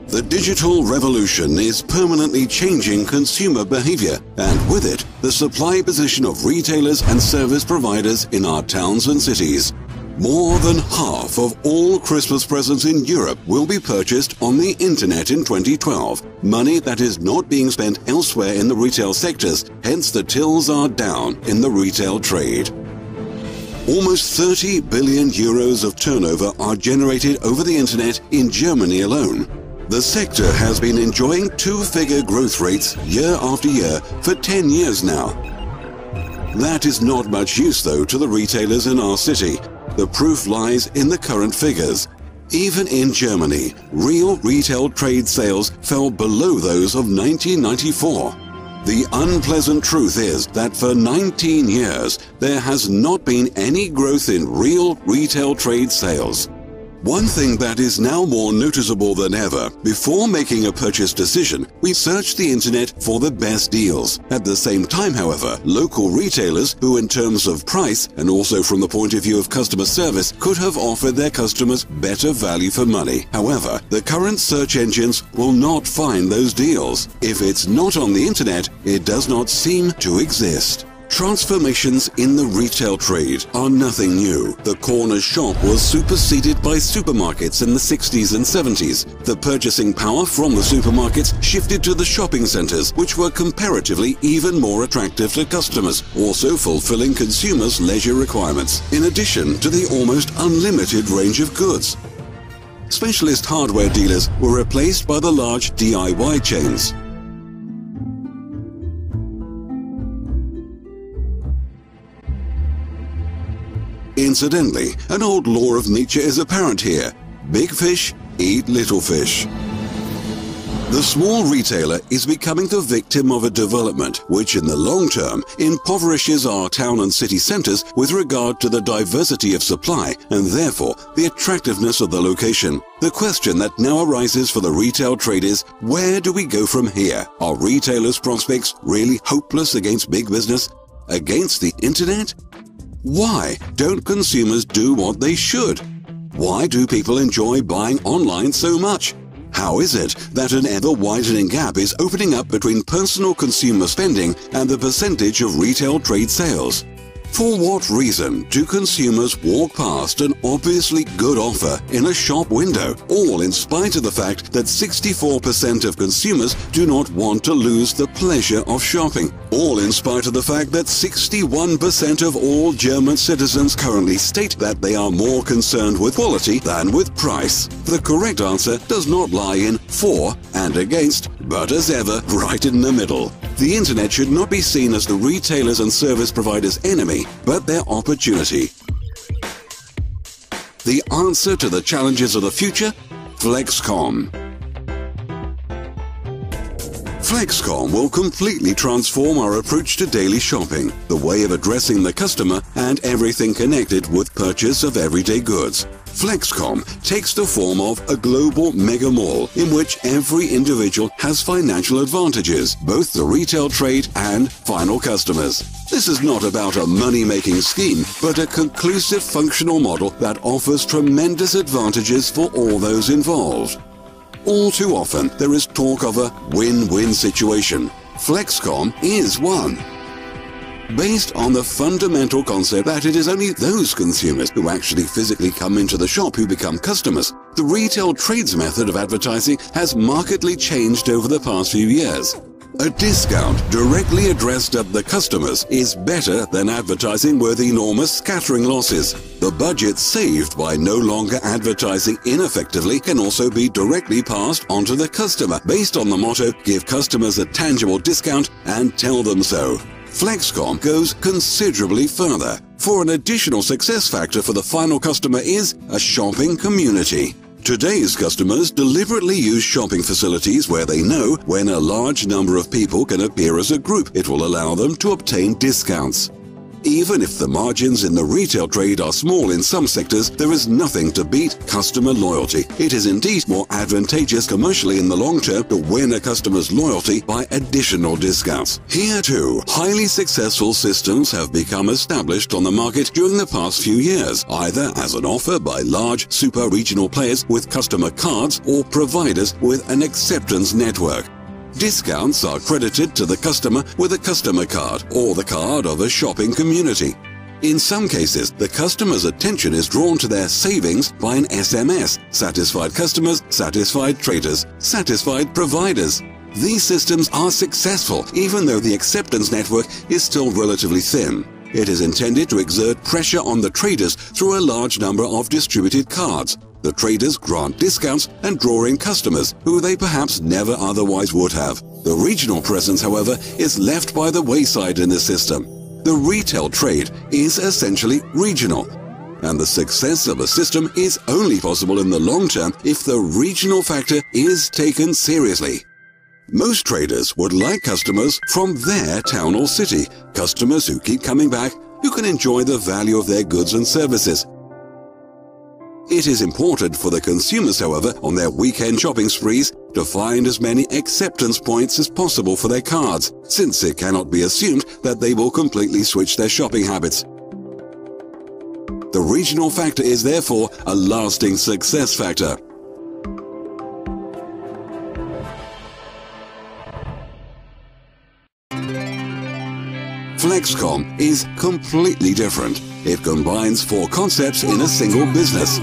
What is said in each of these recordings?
The digital revolution is permanently changing consumer behavior, and with it, the supply position of retailers and service providers in our towns and cities. More than half of all Christmas presents in Europe will be purchased on the internet in 2012. Money that is not being spent elsewhere in the retail sectors, hence the tills are down in the retail trade. Almost 30 billion euros of turnover are generated over the internet in Germany alone. The sector has been enjoying two-figure growth rates year after year for 10 years now. That is not much use, though, to the retailers in our city. The proof lies in the current figures. Even in Germany, real retail trade sales fell below those of 1994. The unpleasant truth is that for 19 years, there has not been any growth in real retail trade sales. One thing that is now more noticeable than ever, before making a purchase decision, we search the internet for the best deals. At the same time, however, local retailers, who in terms of price and also from the point of view of customer service, could have offered their customers better value for money. However, the current search engines will not find those deals. If it's not on the internet, it does not seem to exist. Transformations in the retail trade are nothing new. The corner shop was superseded by supermarkets in the 60s and 70s. The purchasing power from the supermarkets shifted to the shopping centers, which were comparatively even more attractive to customers, also fulfilling consumers' leisure requirements, in addition to the almost unlimited range of goods. Specialist hardware dealers were replaced by the large DIY chains. Incidentally, an old law of nature is apparent here. Big fish eat little fish. The small retailer is becoming the victim of a development which in the long term impoverishes our town and city centers with regard to the diversity of supply and therefore the attractiveness of the location. The question that now arises for the retail trade is, where do we go from here? Are retailers' prospects really hopeless against big business? Against the internet? Why don't consumers do what they should? Why do people enjoy buying online so much? How is it that an ever-widening gap is opening up between personal consumer spending and the percentage of retail trade sales? For what reason do consumers walk past an obviously good offer in a shop window, all in spite of the fact that 64% of consumers do not want to lose the pleasure of shopping, all in spite of the fact that 61% of all German citizens currently state that they are more concerned with quality than with price? The correct answer does not lie in for and against, but as ever, right in the middle. The internet should not be seen as the retailers and service providers' enemy, but their opportunity. The answer to the challenges of the future? FlexKom. FlexKom will completely transform our approach to daily shopping, the way of addressing the customer, and everything connected with purchase of everyday goods. FlexKom takes the form of a global mega mall in which every individual has financial advantages, both the retail trade and final customers. This is not about a money-making scheme, but a conclusive functional model that offers tremendous advantages for all those involved. All too often, there is talk of a win-win situation. FlexKom is one. Based on the fundamental concept that it is only those consumers who actually physically come into the shop who become customers, the retail trade's method of advertising has markedly changed over the past few years. A discount directly addressed at the customers is better than advertising with enormous scattering losses. The budget saved by no longer advertising ineffectively can also be directly passed on to the customer based on the motto, give customers a tangible discount and tell them so. FlexKom goes considerably further, for an additional success factor for the final customer is a shopping community. Today's customers deliberately use shopping facilities where they know when a large number of people can appear as a group, it will allow them to obtain discounts. Even if the margins in the retail trade are small in some sectors, there is nothing to beat customer loyalty. It is indeed more advantageous commercially in the long term to win a customer's loyalty by additional discounts. Here too, highly successful systems have become established on the market during the past few years, either as an offer by large super-regional players with customer cards or providers with an acceptance network. Discounts are credited to the customer with a customer card or the card of a shopping community. In some cases, the customer's attention is drawn to their savings by an SMS. Satisfied customers, satisfied traders, satisfied providers. These systems are successful even though the acceptance network is still relatively thin. It is intended to exert pressure on the traders through a large number of distributed cards. The traders grant discounts and draw in customers who they perhaps never otherwise would have. The regional presence, however, is left by the wayside in the system. The retail trade is essentially regional, and the success of a system is only possible in the long term if the regional factor is taken seriously. Most traders would like customers from their town or city, customers who keep coming back, who can enjoy the value of their goods and services. It is important for the consumers, however, on their weekend shopping sprees to find as many acceptance points as possible for their cards, since it cannot be assumed that they will completely switch their shopping habits. The regional factor is therefore a lasting success factor. FlexKom is completely different. It combines 4 concepts in a single business: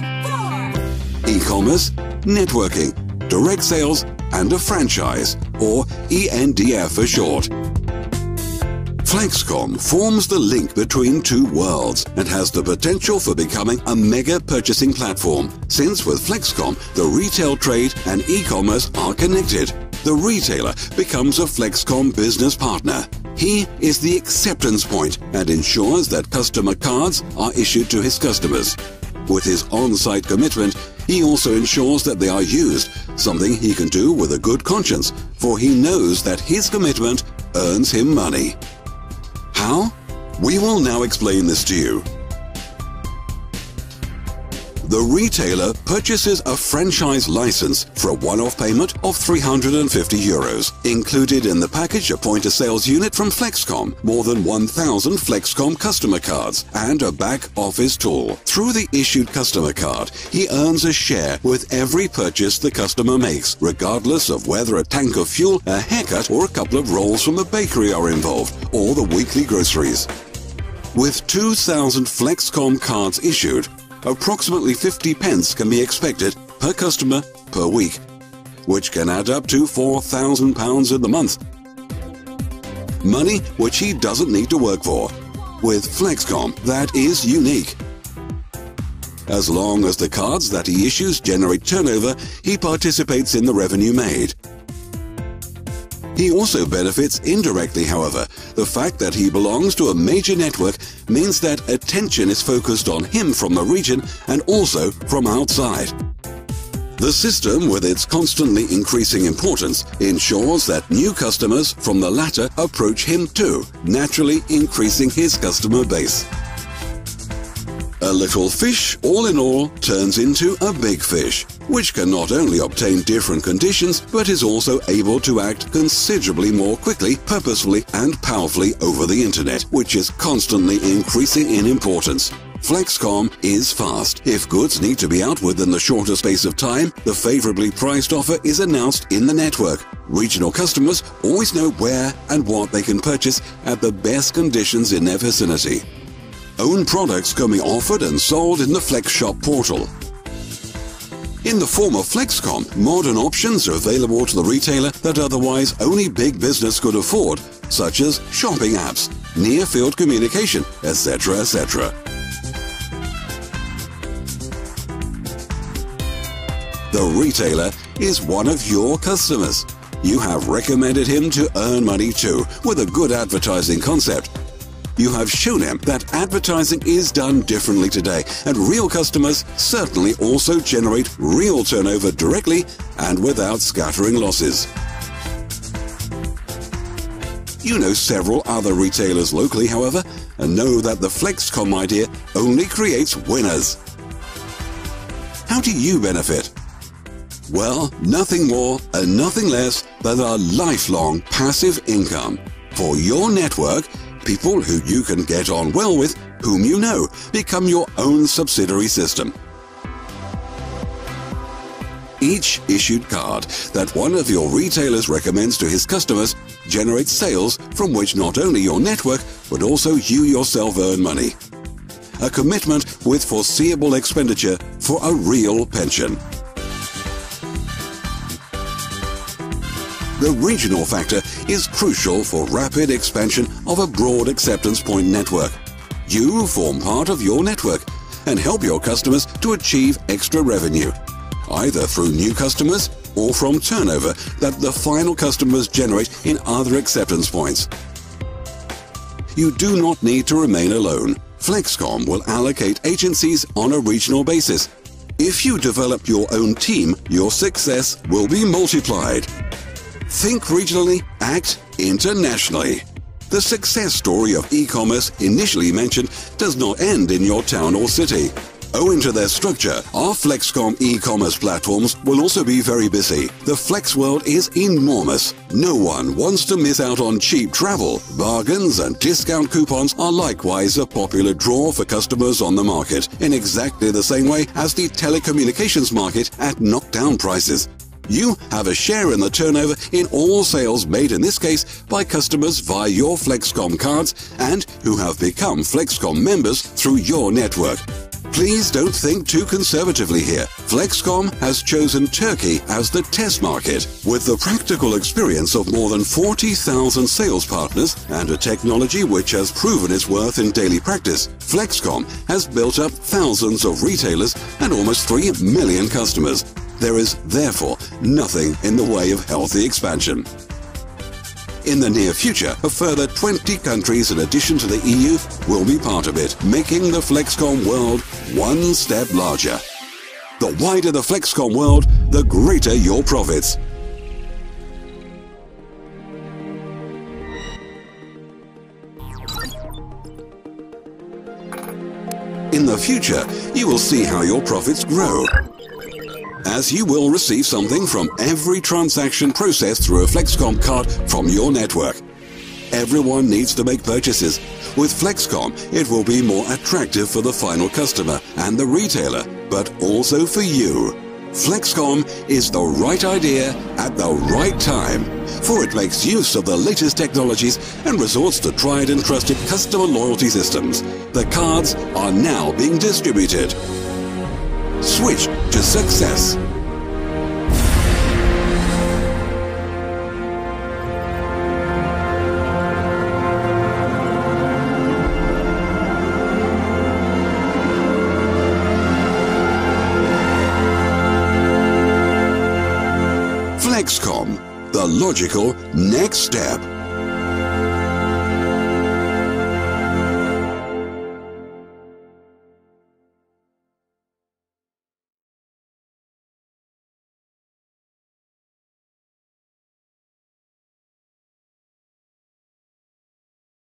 e-commerce, networking, direct sales, and a franchise, or ENDF for short. FlexKom forms the link between 2 worlds and has the potential for becoming a mega purchasing platform, since with FlexKom, the retail trade and e-commerce are connected. The retailer becomes a FlexKom business partner. He is the acceptance point and ensures that customer cards are issued to his customers. With his on-site commitment, he also ensures that they are used, something he can do with a good conscience, for he knows that his commitment earns him money. How? We will now explain this to you. The retailer purchases a franchise license for a one-off payment of €350. Included in the package a point-of-sales unit from FlexKom, more than 1,000 FlexKom customer cards, and a back-office tool. Through the issued customer card, he earns a share with every purchase the customer makes, regardless of whether a tank of fuel, a haircut, or a couple of rolls from the bakery are involved, or the weekly groceries. With 2,000 FlexKom cards issued, approximately 50 pence can be expected per customer per week, which can add up to £4,000 in the month. Money which he doesn't need to work for. With FlexKom, that is unique. As long as the cards that he issues generate turnover, he participates in the revenue made. He also benefits indirectly, however. The fact that he belongs to a major network means that attention is focused on him from the region and also from outside. The system, with its constantly increasing importance, ensures that new customers from the latter approach him too, naturally increasing his customer base. A little fish, all in all, turns into a big fish, which can not only obtain different conditions, but is also able to act considerably more quickly, purposefully, and powerfully over the internet, which is constantly increasing in importance. FlexKom is fast. If goods need to be out within the shorter space of time, the favorably priced offer is announced in the network. Regional customers always know where and what they can purchase at the best conditions in their vicinity. Own products can be offered and sold in the FlexShop portal. In the form of FlexKom, modern options are available to the retailer that otherwise only big business could afford, such as shopping apps, near-field communication, etc., etc. The retailer is one of your customers. You have recommended him to earn money too, with a good advertising concept. You have shown him that advertising is done differently today, and real customers certainly also generate real turnover directly and without scattering losses. You know several other retailers locally, however, and know that the FlexKom idea only creates winners. How do you benefit? Well, nothing more and nothing less than a lifelong passive income. For your network, people who you can get on well with, whom you know, become your own subsidiary system. Each issued card that one of your retailers recommends to his customers generates sales from which not only your network, but also you yourself earn money. A commitment with foreseeable expenditure for a real pension. The regional factor is crucial for rapid expansion of a broad acceptance point network. You form part of your network and help your customers to achieve extra revenue, either through new customers or from turnover that the final customers generate in other acceptance points. You do not need to remain alone. FlexKom will allocate agencies on a regional basis. If you develop your own team, your success will be multiplied. Think regionally, act internationally. The success story of e-commerce initially mentioned does not end in your town or city. Owing to their structure, our FlexKom e-commerce platforms will also be very busy. The Flex world is enormous. No one wants to miss out on cheap travel. Bargains and discount coupons are likewise a popular draw for customers on the market, in exactly the same way as the telecommunications market at knockdown prices. You have a share in the turnover in all sales made in this case by customers via your FlexKom cards and who have become FlexKom members through your network. Please don't think too conservatively here. FlexKom has chosen Turkey as the test market. With the practical experience of more than 40,000 sales partners and a technology which has proven its worth in daily practice, FlexKom has built up thousands of retailers and almost 3 million customers. There is, therefore, nothing in the way of healthy expansion. In the near future, a further 20 countries in addition to the EU will be part of it, making the FlexKom world one step larger. The wider the FlexKom world, the greater your profits. In the future, you will see how your profits grow, as you will receive something from every transaction processed through a FlexKom card from your network. Everyone needs to make purchases. With FlexKom, it will be more attractive for the final customer and the retailer, but also for you. FlexKom is the right idea at the right time, for it makes use of the latest technologies and resorts to tried and trusted customer loyalty systems. The cards are now being distributed. Switch to success. FlexKom, the logical next step.